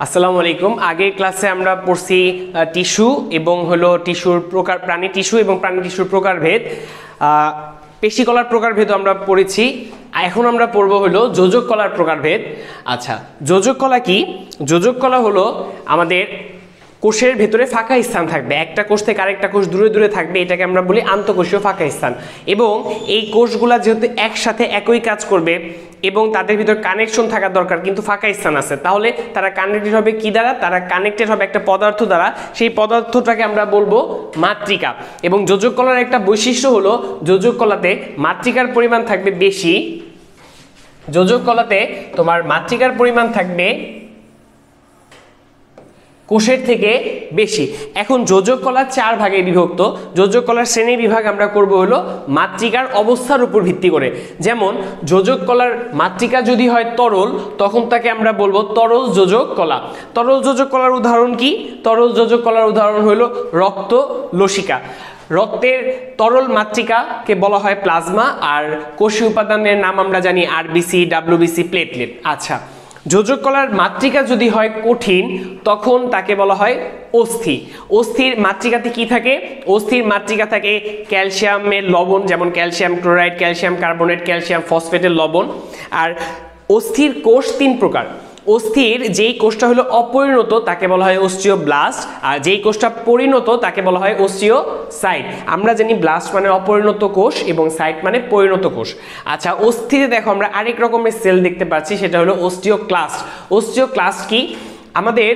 আসসালামু আলাইকুম। আগের ক্লাসে আমরা পড়ছি টিস্যু এবং হলো টিস্যুর প্রকার, প্রাণী টিস্যু এবং প্রাণী টিস্যুর প্রকারভেদ, পেশিকলার প্রকারভেদ আমরা পড়েছি। এখন আমরা পড়ব হলো যোজক কলার প্রকারভেদ। আচ্ছা, যোজক কলা কি? যোজক কলা হলো আমাদের কোষের ভেতরে ফাঁকা স্থান থাকবে, একটা কোষ থেকে আরেকটা কোষ দূরে দূরে থাকবে, এটাকে আমরা বলি আন্তঃকোষীয় ফাঁকা স্থান। এবং এই কোষগুলা যেহেতু একসাথে একই কাজ করবে এবং তাদের ভিতর কানেকশন থাকা দরকার, কিন্তু ফাঁকা স্থান আছে, তাহলে তারা কানেক্টেড হবে কি দ্বারা? তারা কানেক্টেড হবে একটা পদার্থ দ্বারা। সেই পদার্থটাকে আমরা বলবো মাতৃকা। এবং যোজক কলার একটা বৈশিষ্ট্য হলো যোজক কলাতে মাতৃকার পরিমাণ থাকবে বেশি। যোজক কলাতে তোমার মাতৃকার পরিমাণ থাকবে কোষের থেকে বেশি। এখন যোজক কলা 4 ভাগে বিভক্ত। যোজক কলার শ্রেণী বিভাগ আমরা করব হলো মাতৃকার অবস্থার উপর ভিত্তি করে। যেমন যোজক কলার মাতৃকা যদি হয় তরল, তখন তাকে আমরা বলবো তরল যোজক কলা। তরল যোজক কলার উদাহরণ কি? তরল যোজক কলার উদাহরণ হলো রক্ত লসিকা। রক্তের তরল মাতৃকাকে বলা হয় প্লাজমা, আর কোষীয় উপাদানের নাম আমরা জানি আরবিসি, ডাব্লিউবিসি, প্লেটলেট। আচ্ছা, যোজক কলার মাতৃকা যদি হয় কঠিন, তখন তাকে বলা হয় অস্থি। অস্থির মাতৃকাতে কি থাকে? অস্থির মাতৃকা থাকে ক্যালসিয়ামের লবণ, যেমন calcium chloride, calcium carbonate, calcium ফসফেটের লবণ। আর অস্থির কোষ 3 প্রকার। অস্থির যেই কোষটা হলো অপরিণত তাকে বলা হয় অস্টিওব্লাস্ট, আর যেই কোষটা পরিণত তাকে বলা হয় অস্টিওসাইট। আমরা জানি ব্লাস্ট মানে অপরিণত কোষ এবং সাইট মানে পরিণত কোষ। আচ্ছা, অস্থিরে দেখো আমরা আরেক রকমের সেল দেখতে পাচ্ছি, সেটা হলো অস্টিওক্লাস্ট। অস্টিওক্লাস্ট কি? আমাদের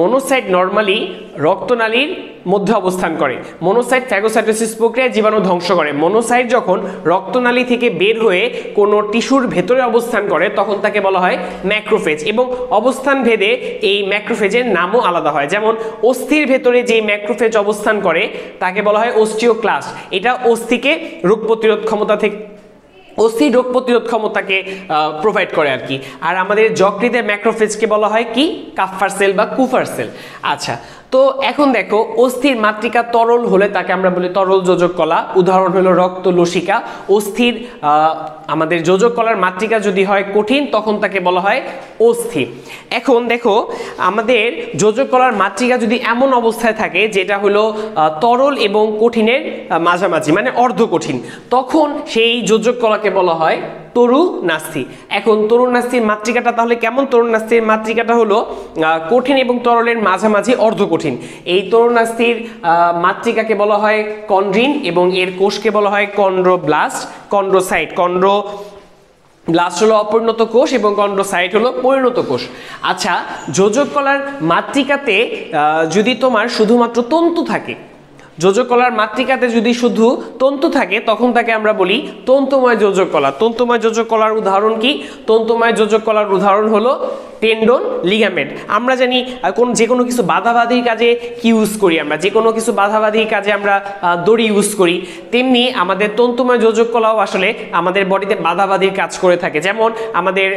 মনোসাইট নরমালি রক্তনালীর মধ্যে অবস্থান করে। মনোসাইট ফ্যাগোসাইটোসিস প্রক্রিয়ায় জীবাণু ধ্বংস করে। মনোসাইট যখন রক্তনালী থেকে বের হয়ে কোনো টিস্যুর ভেতরে অবস্থান করে, তখন তাকে বলা হয় ম্যাক্রোফেজ। এবং অবস্থান ভেদে এই ম্যাক্রোফেজের নামও আলাদা হয়। যেমন অস্থির ভেতরে যে ম্যাক্রোফেজ অবস্থান করে তাকে বলা হয় অস্টিওক্লাস্ট। এটা অস্থিকে রোগ প্রতিরোধ ক্ষমতা থেকে অস্থির রোগ প্রতিরোধ ক্ষমতাকে প্রোভাইড করে আর কি। আর আমাদের যকৃতের ম্যাক্রোফেজকে বলা হয় কি? কাফফার সেল বা কুফার সেল। আচ্ছা, তো এখন দেখো অস্থির মাতৃকা তরল হলে তাকে আমরা বলি তরল যোজক কলা। উদাহরণ হলো রক্ত লসিকা। অস্থির আমাদের যোজক কলার মাতৃকা যদি হয় কঠিন, তখন তাকে বলা হয় অস্থি। এখন দেখো আমাদের যোজক কলার মাতৃকা যদি এমন অবস্থায় থাকে যেটা হলো তরল এবং কঠিনের মাঝামাঝি, মানে অর্ধ কঠিন, তখন সেই যোজক কলাকে বলা হয় তরুনাস্থি। এখন তরুনাস্থির মাতৃকাটা তাহলে কেমন? তরুনাস্থির মাতৃকাটা হলো কঠিন এবং তরলের মাঝামাঝি অর্ধ কঠিন। এই তরুনাস্থির মাতৃকাকে বলা হয় কন্ড্রিন এবং এর কোষকে বলা হয় কন্ড্রোব্লাস্ট, কন্ড্রোসাইট। ব্লাস্ট হলো অপরিণত কোষ এবং কন্ড্রোসাইট হলো পরিণত কোষ। আচ্ছা, যোজক কলার মাতৃকাতে যদি তোমার শুধুমাত্র তন্তু থাকে, যোজক কলার মাতৃকাতে যদি শুধু তন্তু থাকে, তখন তাকে আমরা বলি তন্তুময় যোজক কলা। তন্তুময় যোজক কলার উদাহরণ কি? তন্তুময় যোজক কলার উদাহরণ হলো টেন্ডন, লিগামেন্ট। আমরা জানি যে কোনো কিছু বাধাবাধির কাজে কি ইউজ করি, আমরা যে কোনো কিছু বাধাবাধির কাজে আমরা দড়ি ইউজ করি, তেমনি আমাদের তন্তুময় যোজক কলাও আসলে আমাদের বডিতে বাধাবাধির কাজ করে থাকে। যেমন আমাদের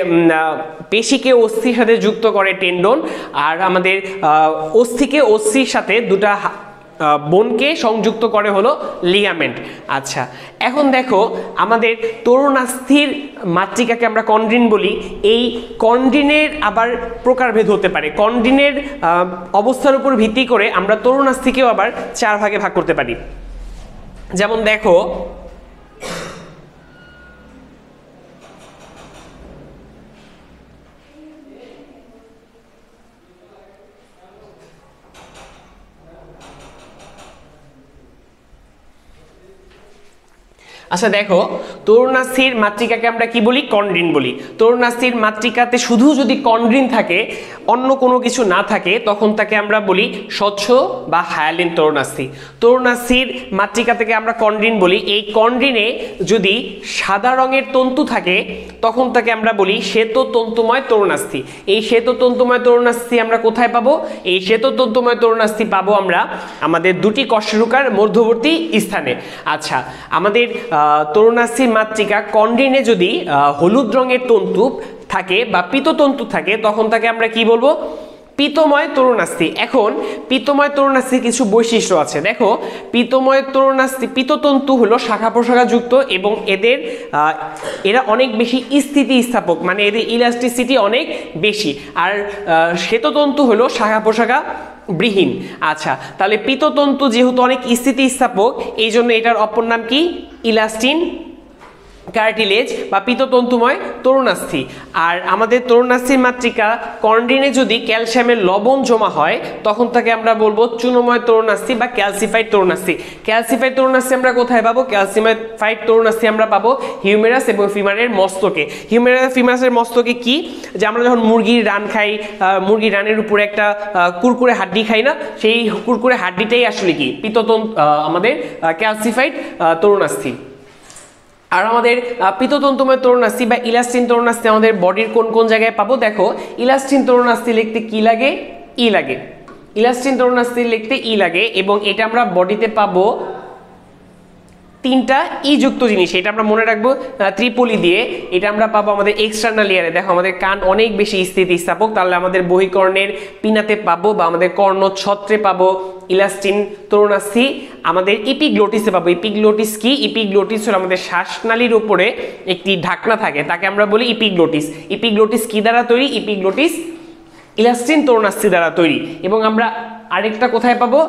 পেশিকে অস্থির সাথে যুক্ত করে টেন্ডন, আর আমাদের অস্থিকে অস্থির সাথে দুটা বোনকে সংযুক্ত করে হলো লিগামেন্ট। আচ্ছা, এখন দেখো আমাদের তরুণাস্থির মাতৃকাকে আমরা কন্ড্রিন বলি। এই কন্ড্রিনের আবার প্রকারভেদ হতে পারে। কন্ড্রিনের অবস্থার উপর ভিত্তি করে আমরা তরুণাস্থিকেও আবার 4 ভাগে ভাগ করতে পারি। যেমন দেখো আচ্ছা, দেখো তরুণাস্থির মাতৃকাকে আমরা কি বলি? কন্ড্রিন বলি। তরুণাস্থির মাতৃকাতে শুধু যদি কন্ড্রিন থাকে, অন্য কোনো কিছু না থাকে, তখন তাকে আমরা বলি স্বচ্ছ বা হায়ালিন তরুণাস্থি। তরুণাস্থির মাতৃকা থেকে আমরা কন্ড্রিন বলি। এই কন্ড্রিনে যদি সাদা রঙের তন্তু থাকে, তখন তাকে আমরা বলি শ্বেত তন্তুময় তরুণাস্থি। এই শ্বেত তন্তুময় তরুণাস্থি আমরা কোথায় পাবো? এই শ্বেত তন্তুময় তরুণাস্থি পাবো আমরা আমাদের দুটি কশেরুকার মধ্যবর্তী স্থানে। আচ্ছা, আমাদের তরুণাস্থির মাতৃকা কন্ড্রিনে যদি হলুদ রঙের তন্তু থাকে বা পীততন্তু থাকে, তখন তাকে আমরা কি বলবো? পিতময় তরুণাস্থি। এখন পিতময় তরুণাস্থির কিছু বৈশিষ্ট্য আছে। দেখো, পিতময় তরুণাস্থি, পিততন্তু হলো শাখা প্রশাখা যুক্ত এবং এরা অনেক বেশি স্থিতিস্থাপক, মানে এদের ইলাস্টিসিটি অনেক বেশি। আর শ্বেততন্তু হলো শাখা প্রশাখা বৃহীন। আচ্ছা, তাহলে পিততন্তু যেহেতু অনেক স্থিতিস্থাপক, এই জন্য এটার অপর নাম কি? ইলাস্টিন কার্টিলেজ বা পিততন্তুময় তরুণাস্থি। আর আমাদের তরুণাস্থির মাতৃকা কর্নিনে যদি ক্যালসিয়ামের লবণ জমা হয় তখন তাকে আমরা বলবো চূর্ণময় তরুণাস্থি বা ক্যালসিফাইড তরুণাস্থি। ক্যালসিফাইড তরুণাস্থি আমরা কোথায় পাবো? ক্যালসিফাইড তরুণাস্থি আমরা পাবো হিউমেরাস এবং ফিমারের মস্তকে। হিউমেরাস ফিমারাসের মস্তকে কি, যে আমরা যখন মুরগির রান খাই, মুরগির রানের উপরে একটা কুরকুরে হাড্ডি খাই না, সেই কুরকুরে হাড্ডিটাই আসলে কি? আমাদের ক্যালসিফাইড তরুণাস্থি। আর আমাদের পিততন্তুময় তরুণাস্থি বা ইলাস্টিন তরুণাস্থি আমাদের বডির কোন কোন জায়গায় পাবো? দেখো, ইলাস্টিন তরুণাস্থি লিখতে কি লাগে? ই লাগে। ইলাস্টিন তরুণাস্থি লিখতে ই লাগে এবং এটা আমরা বডিতে পাবো তিনটা ই যুক্ত জিনিস। এটা আমরা মনে রাখবো ত্রিপলি দিয়ে। এটা আমরা পাবো আমাদের এক্সটার্নাল ইয়ারে। দেখো, আমাদের কান অনেক বেশি স্থিতিস্থাপক, তাহলে আমাদের বহিকর্ণের পিনাতে পাবো বা আমাদের কর্ণছত্রে পাবো ইলাস্টিন তরুণাস্থি। আমাদের ইপিগ্লোটিসে পাবো। ইপিগ্লোটিস কি? ইপিগ্লোটিস হলো আমাদের শ্বাসনালীর উপরে একটি ঢাকনা থাকে, তাকে আমরা বলি ইপিগ্লোটিস। ইপিগ্লোটিস কি দ্বারা তৈরি? ইপিগ্লোটিস ইলাস্টিন তরুণাস্থি দ্বারা তৈরি। এবং আমরা আরেকটা কোথায় পাবো?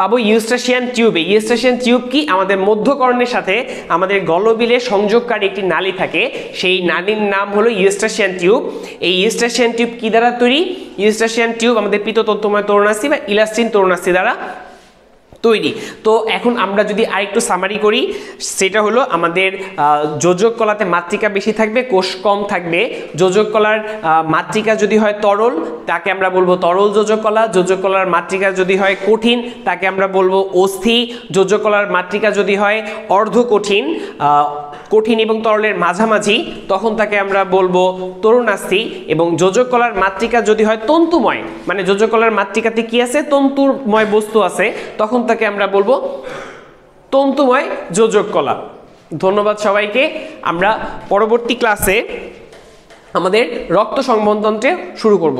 পাবো ইউস্টাশিয়ান টিউবে। ইউস্টাশিয়ান টিউব কি? আমাদের মধ্যকর্ণের সাথে আমাদের গলবিলে সংযোগকারী একটি নালী থাকে, সেই নালীর নাম হলো ইউস্টাশিয়ান টিউব। এই ইউস্টাশিয়ান টিউব কি দ্বারা তৈরি? ইউস্টাশিয়ান টিউব আমাদের পিততন্তুময় তরুণাস্থি বা ইলাস্টিন তরুণাস্থি দ্বারা তৈরি। তো এখন আমরা যদি আরেকটু সামারি করি, সেটা হলো আমাদের যোজক কলাতে মাতৃকা বেশি থাকবে, কোষ কম থাকবে। যোজক কলার মাতৃকা যদি হয় তরল, তাকে আমরা বলবো তরল যোজক কলা। যোজক কলার মাতৃকা যদি হয় কঠিন, তাকে আমরা বলবো অস্থি। যোজক কলার মাতৃকা যদি হয় অর্ধ কঠিন, কঠিন এবং তরলের মাঝামাঝি, তখন তাকে আমরা বলবো তরুণাস্থি। এবং যোজক কলার মাতৃকা যদি হয় তন্তুময়, মানে যোজক কলার মাতৃকাতে কি আছে? তন্তুময় বস্তু আছে, তখন তাকে আমরা বলবো তন্তুময় যোজক কলা। ধন্যবাদ সবাইকে। আমরা পরবর্তী ক্লাসে আমাদের রক্ত সংবহনতন্ত্রে শুরু করব।